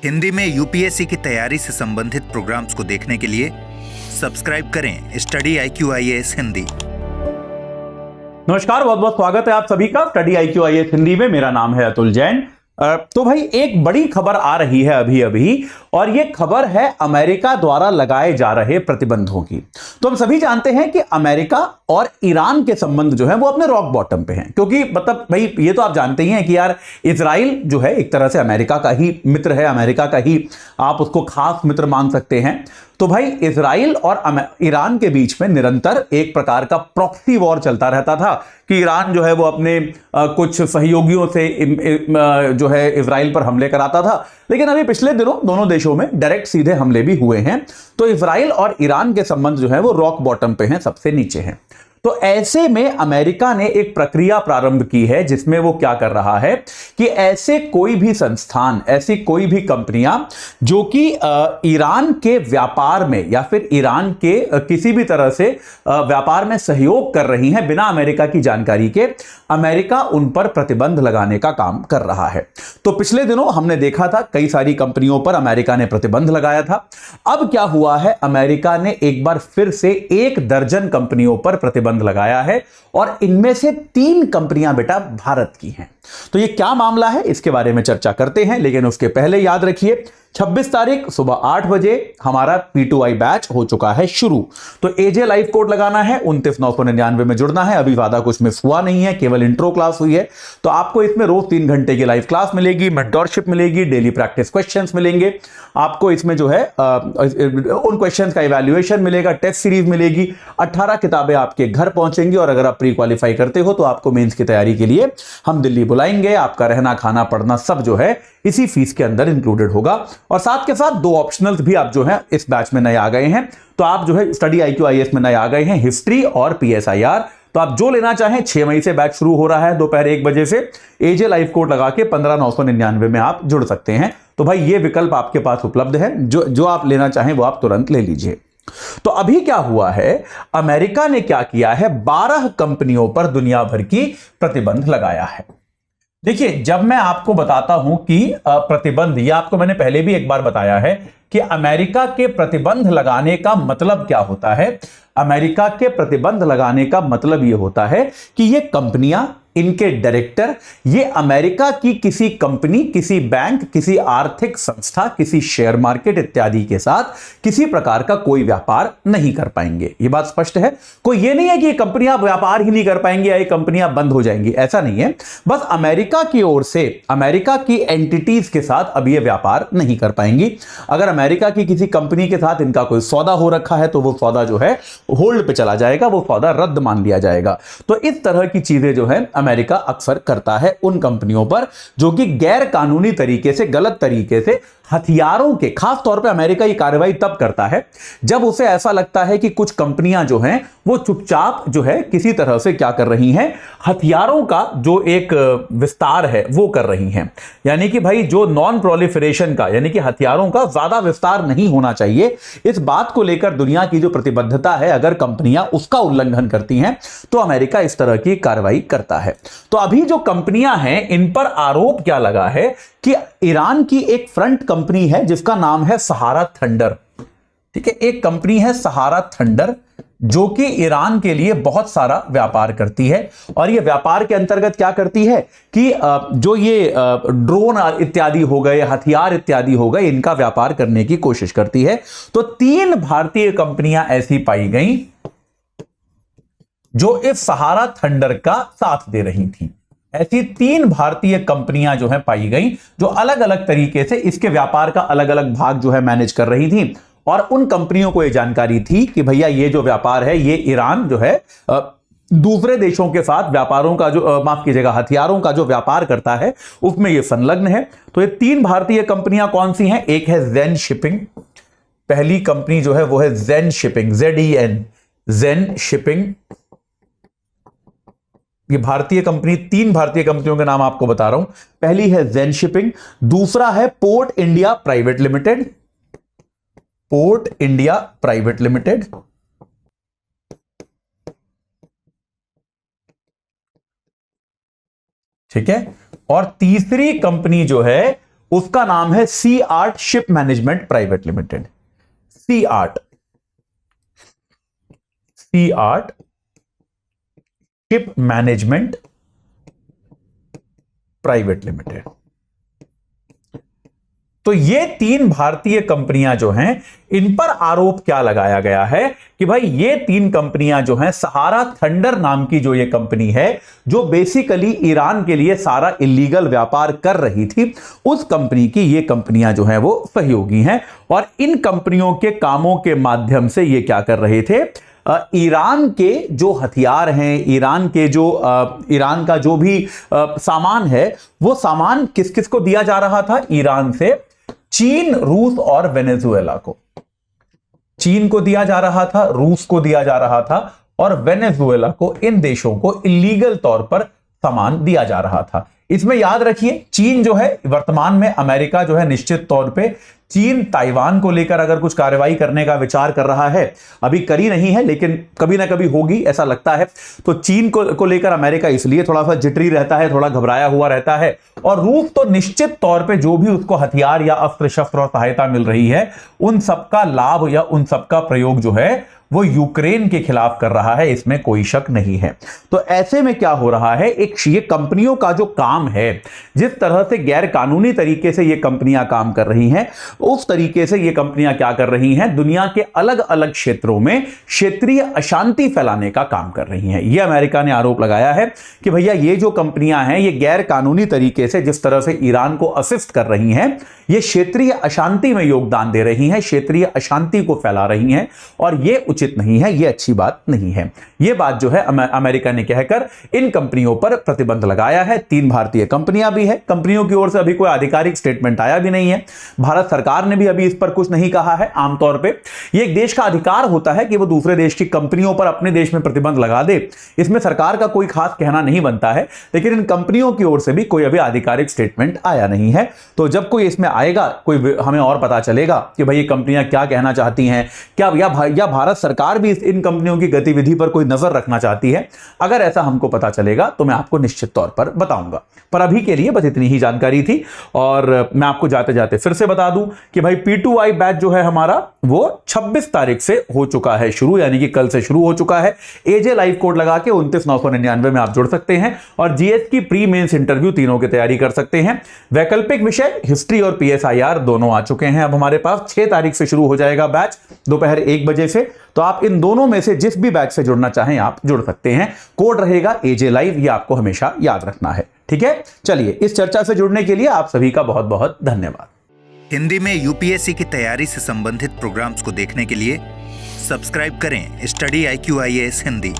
हिंदी में यूपीएससी की तैयारी से संबंधित प्रोग्राम्स को देखने के लिए सब्सक्राइब करें स्टडी IQ IAS हिंदी। नमस्कार, बहुत बहुत स्वागत है आप सभी का स्टडी IQ IAS हिंदी में। मेरा नाम है अतुल जैन। तो भाई एक बड़ी खबर आ रही है अभी अभी, और ये खबर है अमेरिका द्वारा लगाए जा रहे प्रतिबंधों की। तो हम सभी जानते हैं कि अमेरिका और ईरान के संबंध जो है वो अपने रॉक बॉटम पे हैं, क्योंकि मतलब भाई ये तो आप जानते ही हैं कि यार इजराइल जो है एक तरह से अमेरिका का ही मित्र है, अमेरिका का ही आप उसको खास मित्र मान सकते हैं। तो भाई इजराइल और ईरान के बीच में निरंतर एक प्रकार का प्रॉक्सी वॉर चलता रहता था कि ईरान जो है वो अपने कुछ सहयोगियों से जो है इजराइल पर हमले कराता था। लेकिन अभी पिछले दिनों दोनों देशों में डायरेक्ट सीधे हमले भी हुए हैं। तो इजराइल और ईरान के संबंध जो है वो रॉक बॉटम पे हैं, सबसे नीचे हैं। तो ऐसे में अमेरिका ने एक प्रक्रिया प्रारंभ की है जिसमें वो क्या कर रहा है कि ऐसे कोई भी संस्थान, ऐसी कोई भी कंपनियां जो कि ईरान के व्यापार में या फिर ईरान के किसी भी तरह से व्यापार में सहयोग कर रही हैं बिना अमेरिका की जानकारी के, अमेरिका उन पर प्रतिबंध लगाने का काम कर रहा है। तो पिछले दिनों हमने देखा था कई सारी कंपनियों पर अमेरिका ने प्रतिबंध लगाया था। अब क्या हुआ है, अमेरिका ने एक बार फिर से 1 दर्जन कंपनियों पर प्रतिबंध लगाया है और इनमें से 3 कंपनियां बेटा भारत की हैं। तो ये क्या मामला है इसके बारे में चर्चा करते हैं, लेकिन उसके पहले याद रखिए 26 तारीख सुबह 8 बजे हमारा P2I बैच हो चुका है शुरू। तो AJ लाइव कोड लगाना है, 29,999 में जुड़ना है। अभी वादा कुछ मिस हुआ नहीं है, केवल इंट्रो क्लास हुई है। तो आपको इसमें रोज 3 घंटे की लाइव क्लास मिलेगी, मेंटोरशिप मिलेगी, डेली प्रैक्टिस क्वेश्चंस मिलेंगे आपको। इसमें जो है उन क्वेश्चंस का इवैल्यूएशन मिलेगा, टेस्ट सीरीज मिलेगी, 18 किताबें आपके घर पहुंचेंगी। और अगर आप प्री क्वालिफाई करते हो तो आपको मेंस की तैयारी के लिए हम दिल्ली बुलाएंगे। आपका रहना, खाना, पढ़ना सब जो है इसी फीस के अंदर इंक्लूडेड होगा। और साथ के साथ 2 ऑप्शनल्स भी आप जो है इस बैच में नए आ गए हैं। तो आप जो है स्टडी IQ IAS में नए आ गए हैं, हिस्ट्री और PSIR। तो आप जो लेना चाहें, 6 मई से बैच शुरू हो रहा है दोपहर 1 बजे से। AJ लाइव कोड लगा के 15,999 में आप जुड़ सकते हैं। तो भाई ये विकल्प आपके पास उपलब्ध है, जो आप लेना चाहें वो आप तुरंत ले लीजिए। तो अभी क्या हुआ है, अमेरिका ने क्या किया है, 12 कंपनियों पर दुनिया भर की प्रतिबंध लगाया है। देखिए, जब मैं आपको बताता हूं कि प्रतिबंध, यह आपको मैंने पहले भी एक बार बताया है कि अमेरिका के प्रतिबंध लगाने का मतलब क्या होता है। अमेरिका के प्रतिबंध लगाने का मतलब यह होता है कि ये कंपनियां, इनके डायरेक्टर, ये अमेरिका की किसी कंपनी, किसी बैंक, किसी आर्थिक संस्था, किसी शेयर मार्केट इत्यादि के साथ किसी प्रकार का कोई व्यापार नहीं कर पाएंगे। ये बात स्पष्ट है। कोई ये नहीं है कि ये कंपनियां व्यापार ही नहीं कर पाएंगी या ये कंपनियां बंद हो जाएंगी, ऐसा नहीं है। बस अमेरिका की ओर से अमेरिका की एंटिटीज के साथ अब ये व्यापार नहीं कर पाएंगी। अगर अमेरिका की किसी कंपनी के साथ इनका कोई सौदा हो रखा है तो वो सौदा जो है होल्ड पे चला जाएगा, वो सौदा रद्द मान लिया जाएगा। तो इस तरह की चीजें जो है अमेरिका अक्सर करता है उन कंपनियों पर जो कि गैर कानूनी तरीके से, गलत तरीके से हथियारों के, खास तौर पे अमेरिका ये कार्रवाई तब करता है जब उसे ऐसा लगता है कि कुछ कंपनियां जो हैं वो चुपचाप जो है किसी तरह से क्या कर रही हैं, हथियारों का जो एक विस्तार है वो कर रही हैं। यानी कि भाई जो नॉन प्रोलिफरेशन का, यानी कि हथियारों का ज्यादा विस्तार नहीं होना चाहिए, इस बात को लेकर दुनिया की जो प्रतिबद्धता है, अगर कंपनियां उसका उल्लंघन करती हैं तो अमेरिका इस तरह की कार्रवाई करता है। तो अभी जो कंपनियां हैं इन पर आरोप क्या लगा है कि ईरान की एक फ्रंट कंपनी है जिसका नाम है सहारा थंडर। ठीक है, एक कंपनी है सहारा थंडर जो कि ईरान के लिए बहुत सारा व्यापार करती है। और ये व्यापार के अंतर्गत क्या करती है कि जो ये ड्रोन इत्यादि हो गए, हथियार इत्यादि हो गए, इनका व्यापार करने की कोशिश करती है। तो 3 भारतीय कंपनियां ऐसी पाई गई जो इस सहारा थंडर का साथ दे रही थी। ऐसी 3 भारतीय कंपनियां जो है पाई गई जो अलग अलग तरीके से इसके व्यापार का अलग अलग भाग जो है मैनेज कर रही थी। और उन कंपनियों को यह जानकारी थी कि भैया ये जो व्यापार है, ये ईरान जो है दूसरे देशों के साथ व्यापारों का जो माफ कीजिएगा, हथियारों का जो व्यापार करता है उसमें ये संलग्न है। तो ये 3 भारतीय कंपनियां कौन सी हैं? एक है जेन शिपिंग, पहली कंपनी जो है वो है जेन शिपिंग, ZEN, जेन शिपिंग। ये भारतीय कंपनी, 3 भारतीय कंपनियों के नाम आपको बता रहा हूं। पहली है जेन शिपिंग, दूसरा है port India private limited, port India private limited, ठीक है। और तीसरी कंपनी जो है उसका नाम है Sea Art Ship Management Private Limited. Sea Art Ship Management Private Limited. तो ये 3 भारतीय कंपनियां जो हैं, इन पर आरोप क्या लगाया गया है कि भाई ये 3 कंपनियां जो हैं, सहारा थंडर नाम की जो ये कंपनी है, जो बेसिकली ईरान के लिए सारा इलीगल व्यापार कर रही थी, उस कंपनी की ये कंपनियां जो हैं वो सहयोगी हैं। और इन कंपनियों के कामों के माध्यम से ये क्या कर रहे थे, ईरान के जो हथियार हैं, ईरान का जो भी सामान है, वो सामान किस किस को दिया जा रहा था? ईरान से चीन, रूस और वेनेजुएला को। चीन को दिया जा रहा था, रूस को दिया जा रहा था और वेनेजुएला को, इन देशों को इलीगल तौर पर सामान दिया जा रहा था। इसमें याद रखिए, चीन जो है वर्तमान में, अमेरिका जो है निश्चित तौर पे चीन ताइवान को लेकर अगर कुछ कार्रवाई करने का विचार कर रहा है, अभी करी नहीं है लेकिन कभी ना कभी होगी ऐसा लगता है। तो चीन को लेकर अमेरिका इसलिए थोड़ा सा जिटरी रहता है, थोड़ा घबराया हुआ रहता है। और रूस तो निश्चित तौर पे जो भी उसको हथियार या अस्त्र शस्त्र और सहायता मिल रही है, उन सबका लाभ या उन सबका प्रयोग जो है वो यूक्रेन के खिलाफ कर रहा है, इसमें कोई शक नहीं है। तो ऐसे में क्या हो रहा है, ये कंपनियों का जो काम है, जिस तरह से गैर कानूनी तरीके से ये कंपनियां काम कर रही हैं, उस तरीके से ये कंपनियां क्या कर रही हैं, दुनिया के अलग अलग क्षेत्रों में क्षेत्रीय अशांति फैलाने का काम कर रही हैं। ये अमेरिका ने आरोप लगाया है कि भैया ये जो कंपनियां हैं, ये गैर कानूनी तरीके से जिस तरह से ईरान को असिस्ट कर रही हैं, ये क्षेत्रीय अशांति में योगदान दे रही हैं, क्षेत्रीय अशांति को फैला रही हैं, और ये उचित नहीं है, ये अच्छी बात नहीं है। ये बात जो है अमेरिका ने कहकर इन कंपनियों पर प्रतिबंध लगाया है। 3 भारतीय कंपनियां भी है। कंपनियों की ओर से अभी कोई आधिकारिक स्टेटमेंट आया भी नहीं है। भारत सरकार ने भी अभी इस पर कुछ नहीं कहा है। आमतौर पे ये एक देश का अधिकार होता है कि वो दूसरे देश की कंपनियों पर अपने देश में प्रतिबंध लगा दे, इसमें सरकार का कोई खास कहना नहीं बनता है। लेकिन इन कंपनियों की ओर से भी कोई अभी आधिकारिक स्टेटमेंट आया नहीं है। तो जब कोई इसमें आएगा, कोई हमें और पता चलेगा कि भाई ये कंपनियां क्या कहना चाहती हैं, क्या या भारत सरकार भी इन कंपनियों की गतिविधि पर कोई नजर रखना चाहती है। अगर ऐसा हमको पता चलेगा तो मैं आपको निश्चित तौर पर बताऊंगा। पर अभी के लिए बस इतनी ही जानकारी थी। और मैं आपको जाते जाते फिर से बता दूं कि भाई P2I बैच जो है हमारा, वो 26 तारीख से हो चुका है शुरू, यानी कि कल से शुरू हो चुका है। AJ लाइव कोड लगा के 29,999 में आप जुड़ सकते हैं और GS की प्री मेंस इंटरव्यू तीनों की तैयारी कर सकते हैं। वैकल्पिक विषय हिस्ट्री और PSIR दोनों आ चुके हैं अब हमारे पास। 6 तारीख से शुरू हो जाएगा बैच दोपहर 1 बजे से। तो आप इन दोनों में से जिस भी बैच से जुड़ना चाहें आप जुड़ सकते हैं। कोड रहेगा AJ लाइव, ये आपको हमेशा याद रखना है, ठीक है। चलिए, इस चर्चा से जुड़ने के लिए आप सभी का बहुत बहुत धन्यवाद। हिंदी में UPSC की तैयारी से संबंधित प्रोग्राम्स को देखने के लिए सब्सक्राइब करें स्टडी IQ IAS हिंदी।